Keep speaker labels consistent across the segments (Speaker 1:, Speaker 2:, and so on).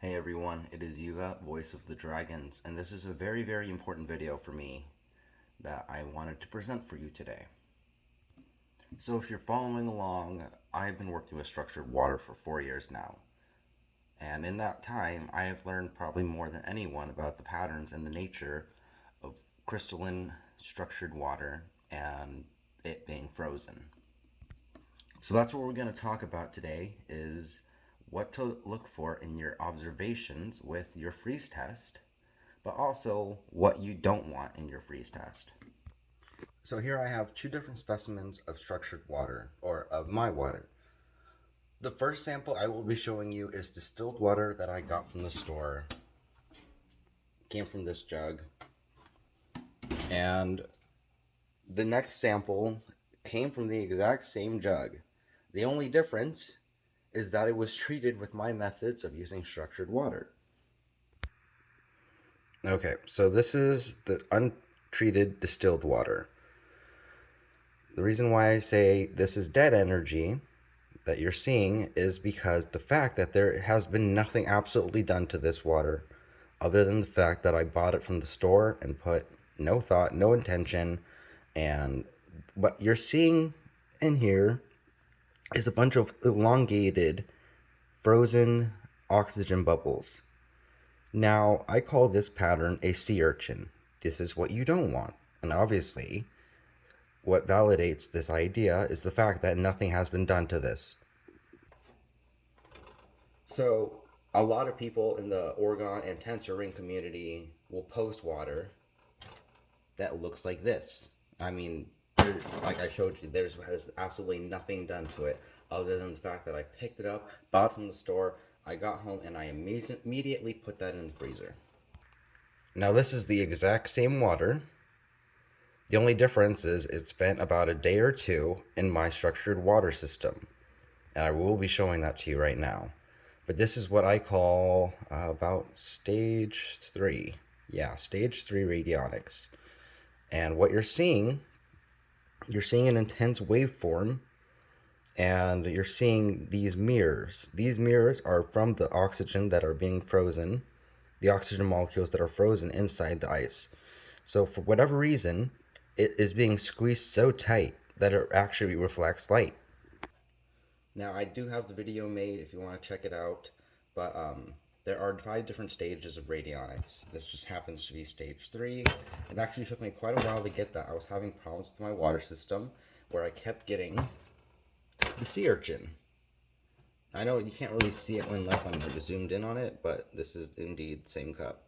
Speaker 1: Hey everyone, it is Yuga, voice of the dragons, and this is a very important video for me that I wanted to present for you today. So if you're following along, I've been working with structured water for 4 years now. And in that time, I have learned probably more than anyone about the patterns and the nature of crystalline structured water and it being frozen. So that's what we're going to talk about today is what to look for in your observations with your freeze test, but also what you don't want in your freeze test. So here I have two different specimens of structured water, or of my water. The first sample I will be showing you is distilled water that I got from the store. Came from this jug. And the next sample came from the exact same jug. The only difference is that it was treated with my methods of using structured water. Okay, so this is the untreated distilled water. The reason why I say this is dead energy that you're seeing is because the fact that there has been nothing absolutely done to this water other than the fact that I bought it from the store and put no thought, no intention, and what you're seeing in here is a bunch of elongated frozen oxygen bubbles. Now, I call this pattern a sea urchin. This is what you don't want. And obviously, what validates this idea is the fact that nothing has been done to this. So, a lot of people in the orgon and tensor ring community will post water that looks like this. I mean, like I showed you, there's absolutely nothing done to it other than the fact that I picked it up, bought it from the store, I got home, and I immediately put that in the freezer. Now this is the exact same water. The only difference is it spent about a day or two in my structured water system. And I will be showing that to you right now. But this is what I call about stage 3. Yeah, stage 3 radionics. And what you're seeing an intense waveform, and you're seeing these mirrors. These mirrors are from the oxygen that are being frozen, the oxygen molecules that are frozen inside the ice. So for whatever reason, it is being squeezed so tight that it actually reflects light. Now I do have the video made if you want to check it out, but there are 5 different stages of radionics. This just happens to be stage 3. It actually took me quite a while to get that. I was having problems with my water system where I kept getting the sea urchin. I know you can't really see it unless I'm zoomed in on it, but this is indeed the same cup.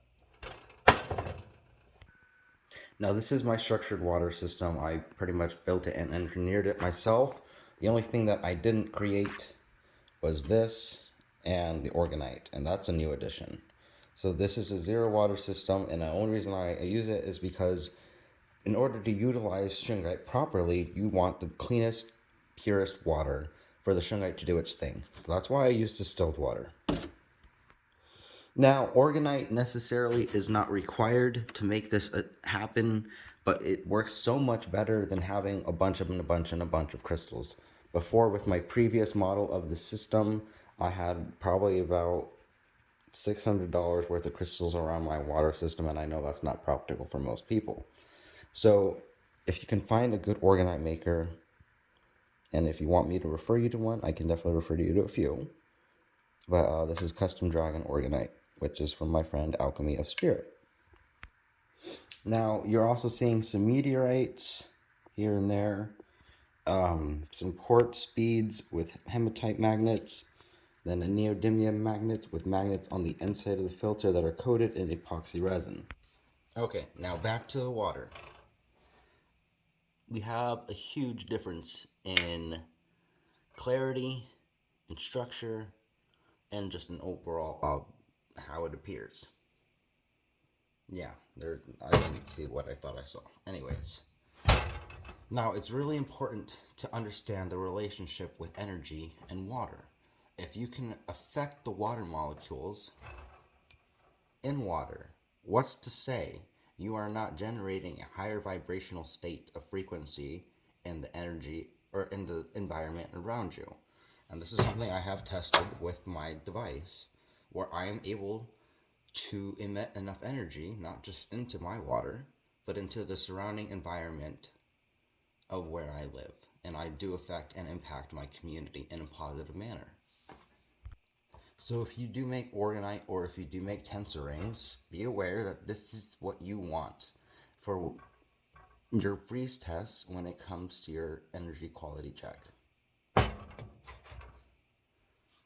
Speaker 1: Now this is my structured water system. I pretty much built it and engineered it myself. The only thing that I didn't create was this and the orgonite, and that's a new addition. So this is a zero water system, and the only reason I use it is because in order to utilize shungite properly, you want the cleanest, purest water for the shungite to do its thing. So that's why I use distilled water. Now, orgonite necessarily is not required to make this happen, but it works so much better than having a bunch of crystals. Before, with my previous model of the system, I had probably about $600 worth of crystals around my water system, and I know that's not practical for most people. So, if you can find a good orgonite maker, and if you want me to refer you to one, I can definitely refer you to a few. But this is Custom Dragon Orgonite, which is from my friend Alchemy of Spirit. Now, you're also seeing some meteorites here and there, some quartz beads with hematite magnets, then a neodymium magnet with magnets on the inside of the filter that are coated in epoxy resin. Okay, now back to the water. We have a huge difference in clarity, in structure, and just an overall how it appears. Yeah, I didn't see what I thought I saw. Anyways, now it's really important to understand the relationship with energy and water. If you can affect the water molecules in water, what's to say you are not generating a higher vibrational state of frequency in the energy or in the environment around you? And this is something I have tested with my device, where I am able to emit enough energy, not just into my water, but into the surrounding environment of where I live. And I do affect and impact my community in a positive manner. So if you do make orgonite or if you do make tensor rings, be aware that this is what you want for your freeze test when it comes to your energy quality check.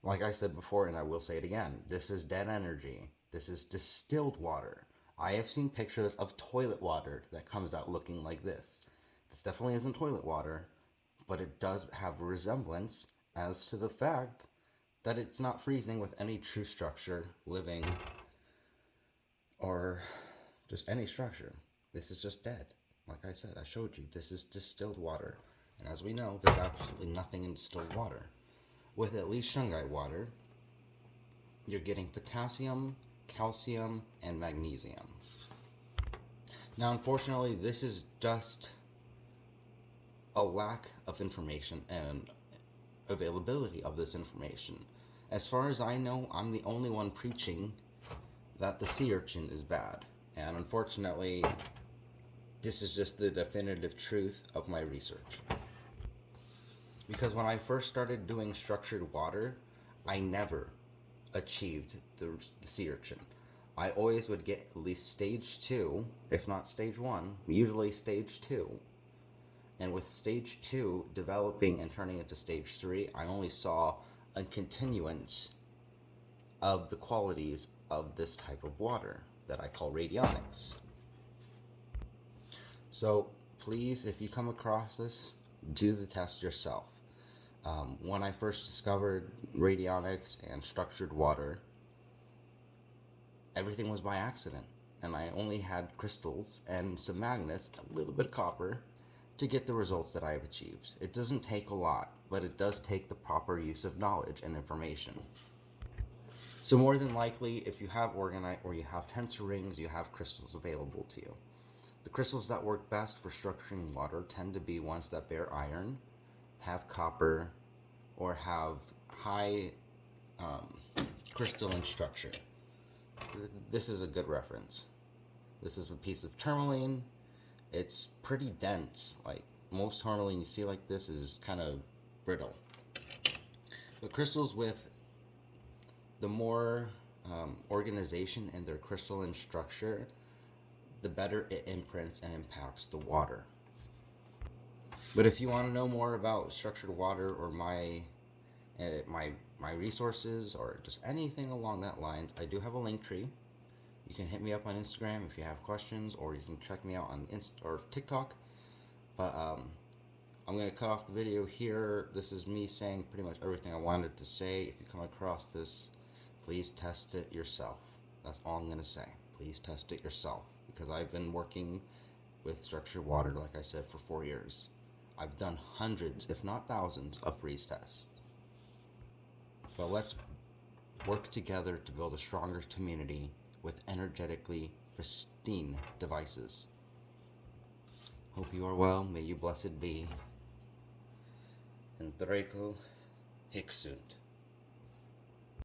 Speaker 1: Like I said before, and I will say it again, this is dead energy. This is distilled water. I have seen pictures of toilet water that comes out looking like this. This definitely isn't toilet water, but it does have a resemblance as to the fact that it's not freezing with any true structure, living, or just any structure. This is just dead. Like I said, I showed you, this is distilled water. And as we know, there's absolutely nothing in distilled water. With at least shungite water, you're getting potassium, calcium, and magnesium. Now, unfortunately, this is just a lack of information and availability of this information. As far as I know, I'm the only one preaching that the sea urchin is bad. And unfortunately, this is just the definitive truth of my research. Because when I first started doing structured water, I never achieved the sea urchin. I always would get at least stage 2, if not stage 1, usually stage 2. And with stage 2 developing and turning into stage 3, I only saw a continuance of the qualities of this type of water that I call radionics. So please, if you come across this, do the test yourself. When I first discovered radionics and structured water, everything was by accident, and I only had crystals and some magnets, a little bit of copper, to get the results that I have achieved. It doesn't take a lot, but it does take the proper use of knowledge and information. So more than likely, if you have orgonite or you have tensor rings, you have crystals available to you. The crystals that work best for structuring water tend to be ones that bear iron, have copper, or have high crystalline structure. This is a good reference. This is a piece of tourmaline. It's pretty dense. Like most tourmaline you see like this is kind of brittle. But crystals with the more organization in their crystalline structure, the better it imprints and impacts the water. But if you want to know more about structured water or my resources or just anything along that lines, I do have a link tree. You can hit me up on Instagram if you have questions, or you can check me out on or TikTok. But I'm going to cut off the video here. This is me saying pretty much everything I wanted to say. If you come across this, please test it yourself. That's all I'm going to say. Please test it yourself, because I've been working with structured water, like I said, for 4 years. I've done hundreds, if not thousands, of freeze tests. But let's work together to build a stronger community with energetically pristine devices. Hope you are well. May you blessed be. And Draco Hic sunt.